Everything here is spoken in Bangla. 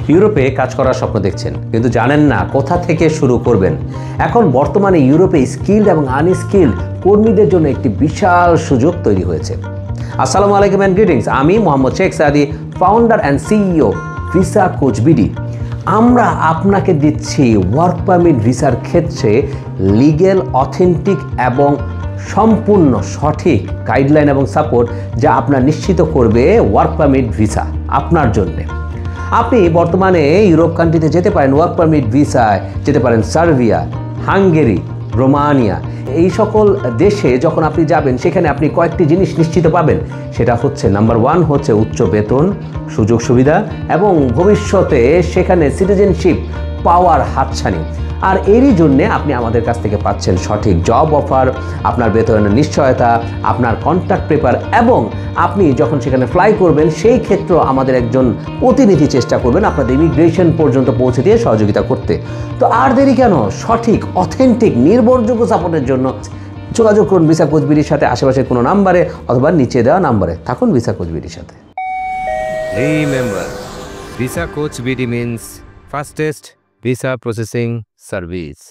ইউরোপে কাজ করার স্বপ্ন দেখছেন, কিন্তু জানেন না কোথা থেকে শুরু করবেন। এখন বর্তমানে ইউরোপে স্কিলড এবং আনস্কিলড কর্মীদের জন্য একটি বিশাল সুযোগ তৈরি হয়েছে। আসসালামু আলাইকুম অ্যান্ড গ্রিটিংস। আমি মোহাম্মদ শেখ সাদি, founder and CEO visa coach BD. আমরা আপনাকে দিচ্ছি ওয়ার্ক পারমিট ভিসার ক্ষেত্রে লিগ্যাল, অথেন্টিক এবং সম্পূর্ণ সঠিক গাইডলাইন এবং সাপোর্ট, যা আপনার নিশ্চিত করবে ওয়ার্ক পারমিট ভিসা আপনার জন্যে। আপনি বর্তমানে ইউরোপ কান্ট্রিতে যেতে পারেন ওয়ার্ক পারমিট ভিসায়, যেতে পারেন সার্বিয়া, হাঙ্গেরি, রোমানিয়া। এই সকল দেশে যখন আপনি যাবেন, সেখানে আপনি কয়েকটি জিনিস নিশ্চিত পাবেন। সেটা হচ্ছে নাম্বার 1 হচ্ছে উচ্চ বেতন, সুযোগ সুবিধা এবং ভবিষ্যতে সেখানে সিটিজেনশিপ পাওয়ার হাতছানি। আর এরই জন্যে আপনি আমাদের কাছ থেকে পাচ্ছেন সঠিক জব অফার, আপনার বেতনের নিশ্চয়তা, আপনার কন্ট্রাক্ট পেপার, এবং আপনি যখন সেখানে ফ্লাই করবেন সেই ক্ষেত্রেও আমাদের একজন প্রতিনিধি চেষ্টা করবেন আপনাদের ইমিগ্রেশন পর্যন্ত পৌঁছে দিয়ে সহযোগিতা করতে। তো আর দেরি কেন? সঠিক, অথেন্টিক, নির্ভরযোগ্য সাপোর্টের জন্য যোগাযোগ করুন ভিসা কোচ বিডির সাথে, আশেপাশে কোনো নাম্বারে অথবা নিচে দেওয়া নাম্বারে। থাকুন ভিসা কোচ বিডির সাথে। Remember, Visa Coach BD means fastest visa processing service.